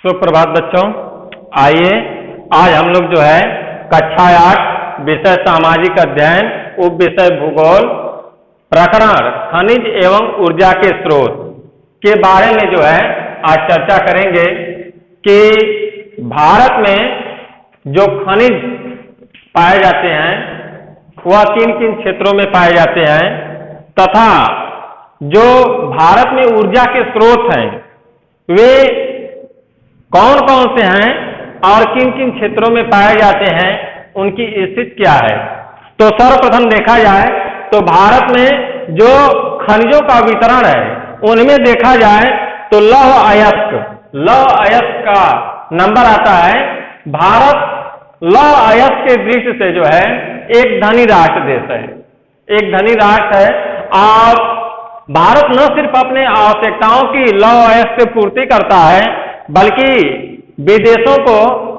सुप्रभात बच्चों, आइए आज हम लोग जो है कक्षा 8 विषय सामाजिक अध्ययन उप विषय भूगोल प्रकरण खनिज एवं ऊर्जा के स्रोत के बारे में जो है आज चर्चा करेंगे कि भारत में जो खनिज पाए जाते हैं वह किन किन क्षेत्रों में पाए जाते हैं तथा जो भारत में ऊर्जा के स्रोत हैं वे कौन कौन से हैं और किन किन क्षेत्रों में पाए जाते हैं, उनकी स्थिति क्या है। तो सर्वप्रथम देखा जाए तो भारत में जो खनिजों का वितरण है उनमें देखा जाए तो लौह अयस्क का नंबर आता है। भारत लौह अयस्क के दृष्टि से जो है एक धनी राष्ट्र देश है, एक धनी राष्ट्र है और भारत न सिर्फ अपने आवश्यकताओं की लौह अयस्क से पूर्ति करता है बल्कि विदेशों को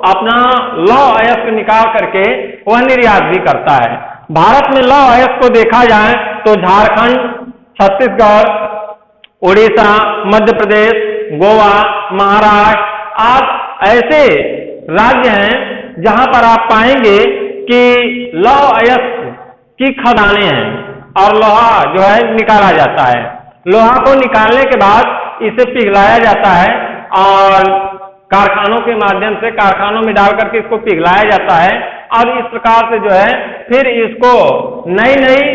अपना लौह अयस्क निकाल करके वह निर्यात भी करता है। भारत में लौह अयस्क को देखा जाए तो झारखंड, छत्तीसगढ़, उड़ीसा, मध्य प्रदेश, गोवा, महाराष्ट्र आदि ऐसे राज्य हैं जहां पर आप पाएंगे कि लौह अयस्क की खदानें हैं और लोहा जो है निकाला जाता है। लोहा को निकालने के बाद इसे पिघलाया जाता है और कारखानों के माध्यम से कारखानों में डाल करके इसको पिघलाया जाता है और इस प्रकार से जो है फिर इसको नई नई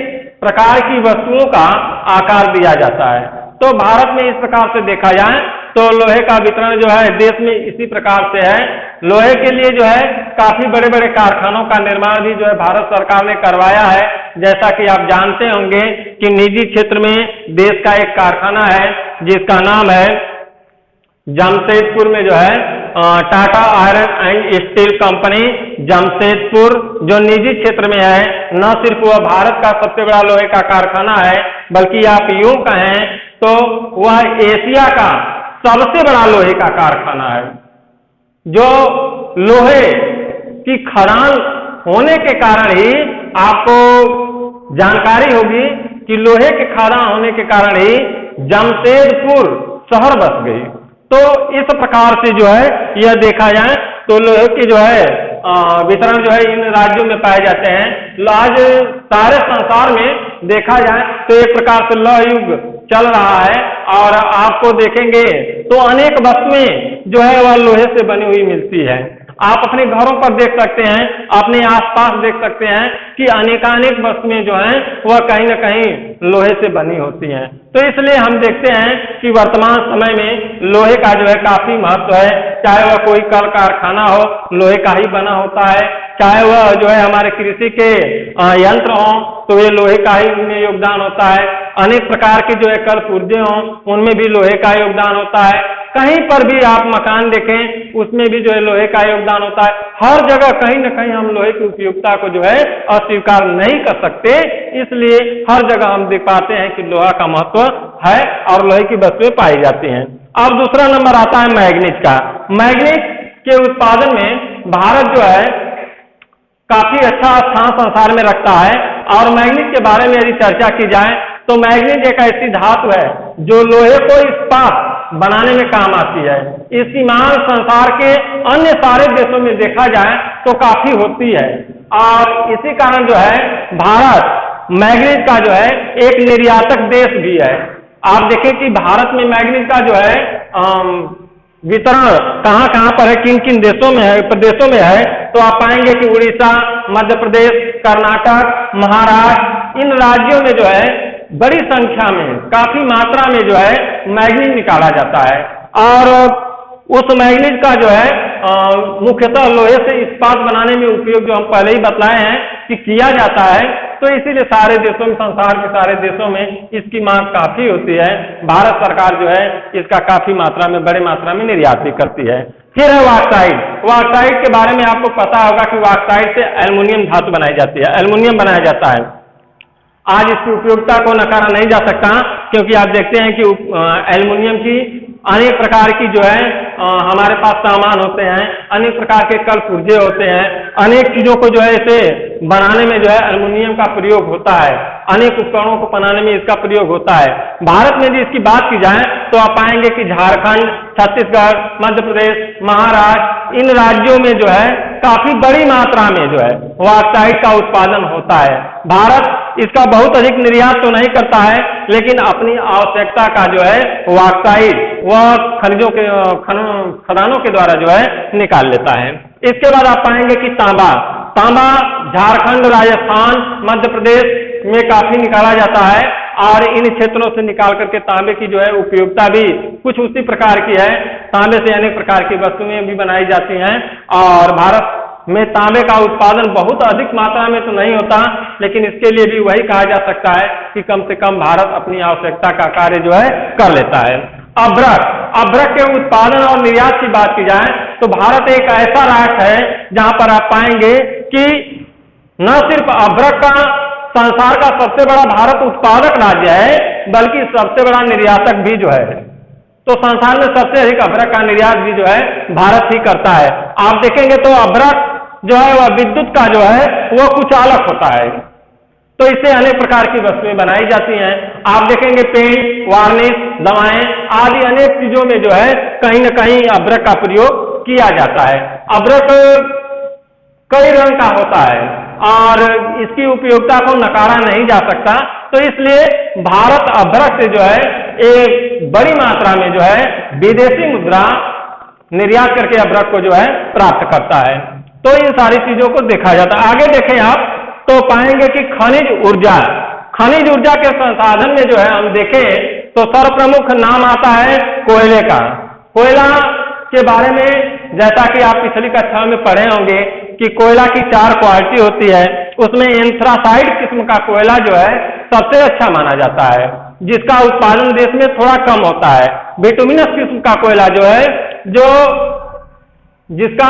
प्रकार की वस्तुओं का आकार दिया जाता है। तो भारत में इस प्रकार से देखा जाए तो लोहे का वितरण जो है देश में इसी प्रकार से है। लोहे के लिए जो है काफी बड़े बड़े कारखानों का निर्माण भी जो है भारत सरकार ने करवाया है। जैसा कि आप जानते होंगे कि निजी क्षेत्र में देश का एक कारखाना है जिसका नाम है जमशेदपुर में जो है Tata iron and steel company Jamshedpur, जो निजी क्षेत्र में है। न सिर्फ वह भारत का सबसे बड़ा लोहे का कारखाना है बल्कि आप यूं कहें तो वह एशिया का सबसे बड़ा लोहे का कारखाना है। जो लोहे की खदान होने के कारण ही आपको जानकारी होगी कि लोहे के खदान होने के कारण ही जमशेदपुर शहर बस गई। तो इस प्रकार से जो है यह देखा जाए तो लोहे की जो है वितरण जो है इन राज्यों में पाए जाते हैं। आज सारे संसार में देखा जाए तो एक प्रकार से लौह युग चल रहा है और आपको देखेंगे तो अनेक वस्तुएं जो है वह लोहे से बनी हुई मिलती है। आप अपने घरों पर देख सकते हैं, अपने आसपास देख सकते हैं कि अनेकानेक वस्तुएं जो हैं वह कहीं न कहीं लोहे से बनी होती हैं। तो इसलिए हम देखते हैं कि वर्तमान समय में लोहे का जो है काफी महत्व है। चाहे वह कोई कल कारखाना हो लोहे का ही बना होता है, चाहे वह जो है हमारे कृषि के यंत्र हों तो ये लोहे का ही उनमें योगदान होता है। अनेक प्रकार के जो है कल पुर्जे हों उनमें भी लोहे का योगदान होता है। कहीं पर भी आप मकान देखें उसमें भी जो है लोहे का योगदान होता है। हर जगह कहीं न कहीं हम लोहे की उपयोगिता को जो है अस्वीकार नहीं कर सकते, इसलिए हर जगह हम देख पाते हैं कि लोहा का महत्व है और लोहे की वस्तुएं पाई जाती हैं। अब दूसरा नंबर आता है मैग्नीज का। मैग्नीज के उत्पादन में भारत जो है काफी अच्छा स्थान संसार में रखता है और मैग्नीज के बारे में यदि चर्चा की जाए तो मैग्नीज एक ऐसी धातु है जो लोहे को इस्पात बनाने में काम आती है। इसकी मांग संसार के अन्य सारे देशों में देखा जाए तो काफी होती है और इसी कारण जो है भारत मैग्नीज का जो है एक निर्यातक देश भी है। आप देखें कि भारत में मैग्नीज का जो है वितरण कहां कहां पर है, किन किन देशों में है, प्रदेशों में है, तो आप पाएंगे कि उड़ीसा, मध्य प्रदेश, कर्नाटक, महाराष्ट्र इन राज्यों में जो है बड़ी संख्या में काफी मात्रा में जो है मैग्नीज निकाला जाता है और उस मैग्नीज का जो है मुख्यतः लोहे से इस्पात बनाने में उपयोग जो हम पहले ही बतलाए हैं कि किया जाता है। तो इसीलिए सारे देशों में, संसार के सारे देशों में इसकी मांग काफी होती है। भारत सरकार जो है इसका काफी मात्रा में, बड़ी मात्रा में निर्यात भी करती है। फिर है बॉक्साइट। बॉक्साइट के बारे में आपको पता होगा कि बॉक्साइट से एल्युमिनियम धातु बनाई जाती है, एल्युमिनियम बनाया जाता है। आज इसकी उपयोगिता को नकारा नहीं जा सकता क्योंकि आप देखते हैं कि एल्युमिनियम की अनेक प्रकार की जो है हमारे पास सामान होते हैं, अनेक प्रकार के कल पुर्जे होते हैं, अनेक चीजों को जो है इसे बनाने में जो है एल्युमिनियम का प्रयोग होता है, अनेक उपकरणों को बनाने में इसका प्रयोग होता है। भारत में यदि इसकी बात की जाए तो आप पाएंगे कि झारखंड, छत्तीसगढ़, मध्य प्रदेश, महाराष्ट्र, इन राज्यों में जो है काफी बड़ी मात्रा में जो है बॉक्साइट का उत्पादन होता है। भारत इसका बहुत अधिक निर्यात तो नहीं करता है, लेकिन अपनी आवश्यकता का जो है बॉक्साइट वह खनिजों के खदानों के द्वारा जो है निकाल लेता है। इसके बाद आप पाएंगे कि तांबा झारखंड, राजस्थान, मध्य प्रदेश में काफी निकाला जाता है और इन क्षेत्रों से निकाल करके तांबे की जो है उपयोगिता भी कुछ उसी प्रकार की है। तांबे से अनेक प्रकार की वस्तुएं भी बनाई जाती हैं और भारत में तांबे का उत्पादन बहुत अधिक मात्रा में तो नहीं होता, लेकिन इसके लिए भी वही कहा जा सकता है कि कम से कम भारत अपनी आवश्यकता का कार्य जो है कर लेता है। अभ्रक के उत्पादन और निर्यात की बात की जाए तो भारत एक ऐसा राष्ट्र है जहां पर आप पाएंगे कि न सिर्फ अभ्रक का संसार का सबसे बड़ा भारत उत्पादक राज्य है, बल्कि सबसे बड़ा निर्यातक भी जो है। तो संसार में सबसे अधिक अभ्रक का निर्यात भी जो है भारत ही करता है। आप देखेंगे तो अभ्रक जो है वह विद्युत का जो है वह कुचालक होता है, तो इससे अनेक प्रकार की वस्तुएं बनाई जाती हैं। आप देखेंगे पेंट, वार्निश, दवाएं आदि अनेक चीजों में जो है कहीं न कहीं अभ्रक का प्रयोग किया जाता है। अभ्रक कई रंग का होता है और इसकी उपयोगिता को नकारा नहीं जा सकता, तो इसलिए भारत अभ्रक से जो है एक बड़ी मात्रा में जो है विदेशी मुद्रा निर्यात करके अभ्रक को जो है प्राप्त करता है। तो इन सारी चीजों को देखा जाता है। आगे देखें आप तो पाएंगे कि खनिज ऊर्जा के संसाधन में जो है हम देखें तो सर्वप्रमुख नाम आता है कोयले का। कोयला के बारे में जैसा कि आप पिछली कक्षा में पढ़े होंगे कि कोयला की 4 क्वालिटी होती है, उसमें एंथ्रासाइड किस्म का कोयला जो है सबसे अच्छा माना जाता है, जिसका उत्पादन देश में थोड़ा कम होता है। बिटुमिनस किस्म का कोयला जो है जिसका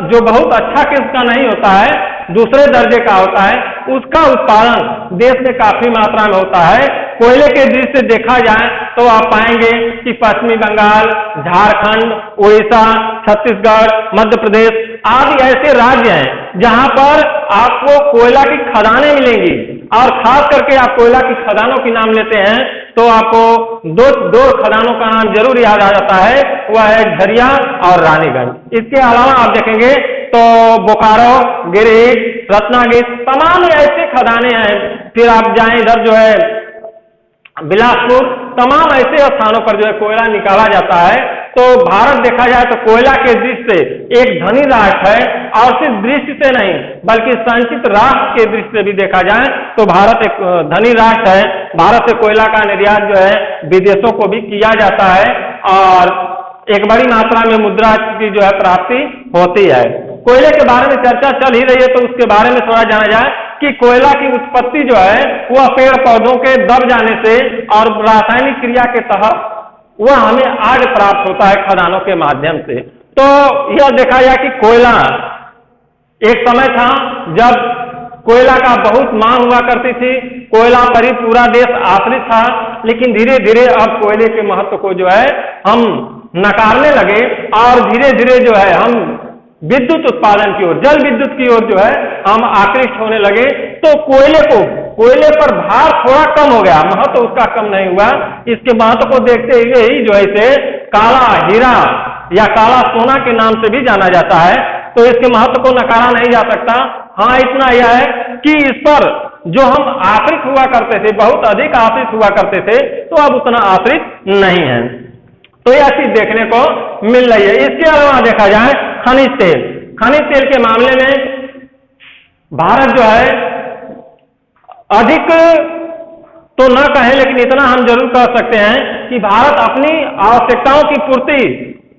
जो बहुत अच्छा किस्म का नहीं होता है, दूसरे दर्जे का होता है, उसका उत्पादन देश में काफी मात्रा में होता है। कोयले के दृष्टि से देखा जाए तो आप पाएंगे कि पश्चिमी बंगाल, झारखंड, उड़ीसा, छत्तीसगढ़, मध्य प्रदेश आदि ऐसे राज्य हैं जहां पर आपको कोयला की खदानें मिलेंगी और खास करके आप कोयला की खदानों की नाम लेते हैं तो आपको दो खदानों का नाम जरूर याद आ जाता है, वह है झरिया और रानीगंज। इसके अलावा आप देखेंगे तो बोकारो, गिरिडीह, रत्नागिरी तमाम ऐसे खदानें हैं। फिर आप जाएं इधर जो है बिलासपुर, तमाम ऐसे स्थानों पर जो है कोयला निकाला जाता है। तो भारत देखा जाए तो कोयला के दृष्टि से एक धनी राष्ट्र है और सिर्फ दृष्टि से नहीं बल्कि संचित राष्ट्र के दृष्टि से भी देखा जाए तो भारत एक धनी राष्ट्र है। भारत से कोयला का निर्यात जो है विदेशों को भी किया जाता है और एक बड़ी मात्रा में मुद्रा की जो है प्राप्ति होती है। कोयले के बारे में चर्चा चल ही रही है तो उसके बारे में थोड़ा जाना जाए कि कोयला की उत्पत्ति जो है वह पेड़ पौधों के दब जाने से और रासायनिक क्रिया के तहत वह हमें आग प्राप्त होता है खदानों के माध्यम से। तो यह देखा जाए कि कोयला एक समय था जब कोयला का बहुत मांग हुआ करती थी, कोयला पर ही पूरा देश आश्रित था, लेकिन धीरे धीरे अब कोयले के महत्व को जो है हम नकारने लगे और धीरे धीरे जो है हम विद्युत उत्पादन की ओर, जल विद्युत की ओर जो है हम आकृष्ट होने लगे। तो कोयले पर भार थोड़ा कम हो गया, महत्व उसका कम नहीं हुआ। इसके महत्व को देखते हुए ही जो है इसे काला हीरा या काला सोना के नाम से भी जाना जाता है, तो इसके महत्व को नकारा नहीं जा सकता। हाँ, इतना यह है कि इस पर जो हम आश्रित हुआ करते थे, बहुत अधिक आश्रित हुआ करते थे, तो अब उतना आश्रित नहीं है। तो यह चीज देखने को मिल रही है। इसके अलावा देखा जाए खनिज तेल के मामले में भारत जो है अधिक तो न कहें लेकिन इतना हम जरूर कह सकते हैं कि भारत अपनी आवश्यकताओं की पूर्ति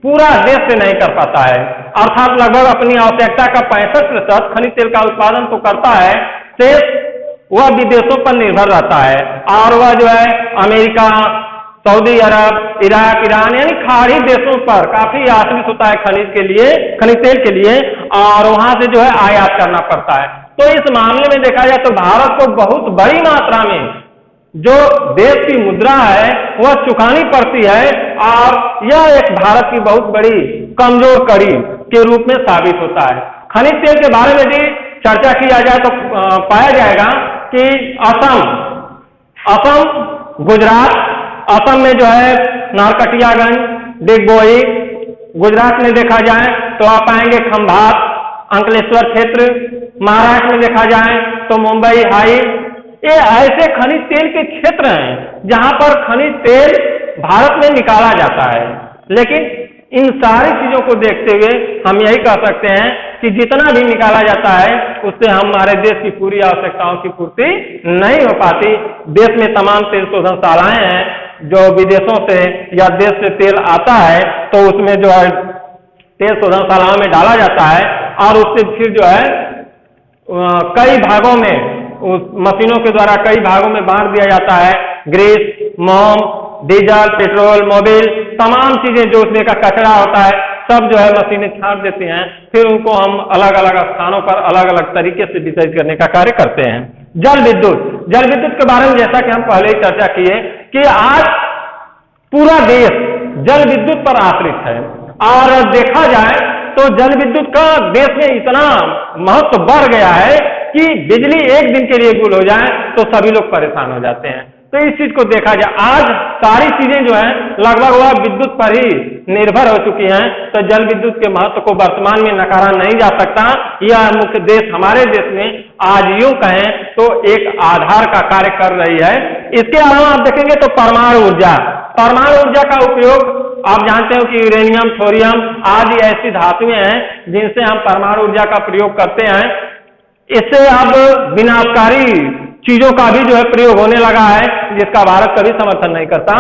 पूरा देश से नहीं कर पाता है, अर्थात लगभग अपनी आवश्यकता का 65% खनिज तेल का उत्पादन तो करता है, शेष वह विदेशों पर निर्भर रहता है और वह जो है अमेरिका, सऊदी अरब, इराक, ईरान यानी खाड़ी देशों पर काफी आश्रित होता है खनिज तेल के लिए और वहां से जो है आयात करना पड़ता है। तो इस मामले में देखा जाए तो भारत को बहुत बड़ी मात्रा में जो देश की मुद्रा है वह चुकानी पड़ती है और यह एक भारत की बहुत बड़ी कमजोर कड़ी के रूप में साबित होता है। खनिज तेल के बारे में भी चर्चा किया जाए तो पाया जाएगा कि असम, गुजरात, असम में जो है नारकटियागंज, डिगबोई, गुजरात में देखा जाए तो आप पाएंगे खंभात, अंकलेश्वर क्षेत्र, महाराष्ट्र में देखा जाए तो मुंबई हाई, ये ऐसे खनिज तेल के क्षेत्र हैं जहां पर खनिज तेल भारत में निकाला जाता है। लेकिन इन सारी चीजों को देखते हुए हम यही कह सकते हैं कि जितना भी निकाला जाता है उससे हमारे देश की पूरी आवश्यकताओं की पूर्ति नहीं हो पाती। देश में तमाम तेल शोधनशालाएं हैं जो विदेशों से या देश से तेल आता है तो उसमें जो है तेल शोधनशालाओं में डाला जाता है और उससे फिर जो है कई भागों में उस मशीनों के द्वारा कई भागों में बांट दिया जाता है। ग्रीस, मोम, डीजल, पेट्रोल, मोबिल, तमाम चीजें जो उसमें का कचरा होता है सब जो है मशीनें छांट देती हैं, फिर उनको हम अलग अलग स्थानों पर अलग अलग तरीके से डिसाइड करने का कार्य करते हैं। जल विद्युत के बारे में जैसा कि हम पहले ही चर्चा किए कि आज पूरा देश जल विद्युत पर आश्रित है और देखा जाए तो जल विद्युत का देश में इतना महत्व बढ़ गया है कि बिजली एक दिन के लिए गुल हो जाए तो सभी लोग परेशान हो जाते हैं। तो इस चीज को देखा जाए आज सारी चीजें जो है लगभग वह विद्युत पर ही निर्भर हो चुकी हैं। तो जल विद्युत के महत्व को वर्तमान में नकारा नहीं जा सकता। यह मुख्य देश हमारे देश में आज यूं कहें तो एक आधार का कार्य कर रही है। इसके अलावा आप देखेंगे तो परमाणु ऊर्जा का उपयोग आप जानते हो कि यूरेनियम, थोरियम आदि ऐसी धातुएं हैं जिनसे हम परमाणु ऊर्जा का प्रयोग करते हैं। इससे अब विनाशकारी चीजों का भी जो है प्रयोग होने लगा है जिसका भारत कभी समर्थन नहीं करता।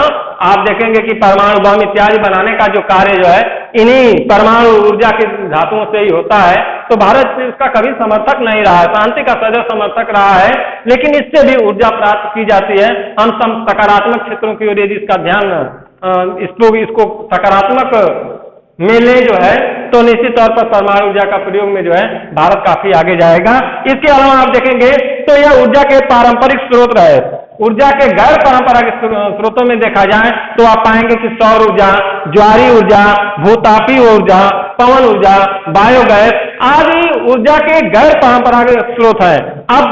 आप देखेंगे कि परमाणु बम इत्यादि बनाने का जो कार्य जो है इन्हीं परमाणु ऊर्जा की धातुओं से ही होता है। तो भारत इसका कभी समर्थक नहीं रहा है, शांति का सदैव समर्थक रहा है, लेकिन इससे भी ऊर्जा प्राप्त की जाती है। हम सकारात्मक क्षेत्रों की ओर यदि इसका ध्यान इसको सकारात्मक में ले जो है तो निश्चित तौर पर परमाणु ऊर्जा का प्रयोग में जो है भारत काफी आगे जाएगा। इसके अलावा आप देखेंगे तो यह ऊर्जा के पारंपरिक स्रोत रहे। ऊर्जा के गैर परंपरागत स्रोतों में देखा जाए तो आप पाएंगे कि सौर ऊर्जा, ज्वारी ऊर्जा, भूतापीय ऊर्जा, पवन ऊर्जा, बायोगैस आदि ऊर्जा के गैर परंपरागत स्रोत है। अब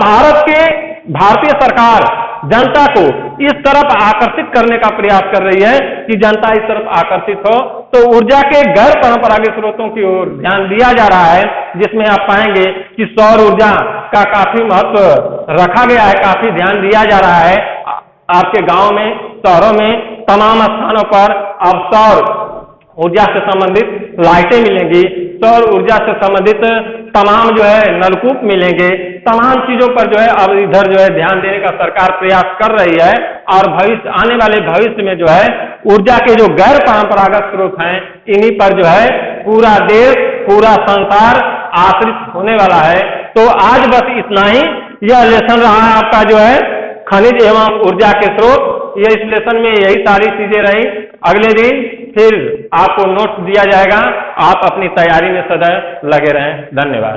भारतीय सरकार जनता को इस तरफ आकर्षित करने का प्रयास कर रही है कि जनता इस तरफ आकर्षित हो, तो ऊर्जा के गैर परंपरागत स्रोतों की ओर ध्यान दिया जा रहा है, जिसमें आप पाएंगे कि सौर ऊर्जा का काफी महत्व रखा गया है, काफी ध्यान दिया जा रहा है। आपके गांव में, शहरों में, तमाम स्थानों पर अब सौर ऊर्जा से संबंधित लाइटें मिलेंगी, सौर ऊर्जा से संबंधित तमाम जो है नलकूप मिलेंगे। तमाम चीजों पर जो है अब इधर जो है ध्यान देने का सरकार प्रयास कर रही है और आने वाले भविष्य में जो है ऊर्जा के जो गैर परंपरागत स्रोत हैं इन्हीं पर जो है पूरा देश, पूरा संसार आश्रित होने वाला है। तो आज बस इतना ही, यह लेसन रहा है आपका जो है खनिज एवं ऊर्जा के स्रोत। ये इस लेसन में यही सारी चीजें रही। अगले दिन फिर आपको नोट्स दिया जाएगा, आप अपनी तैयारी में सदैव लगे रहें। धन्यवाद।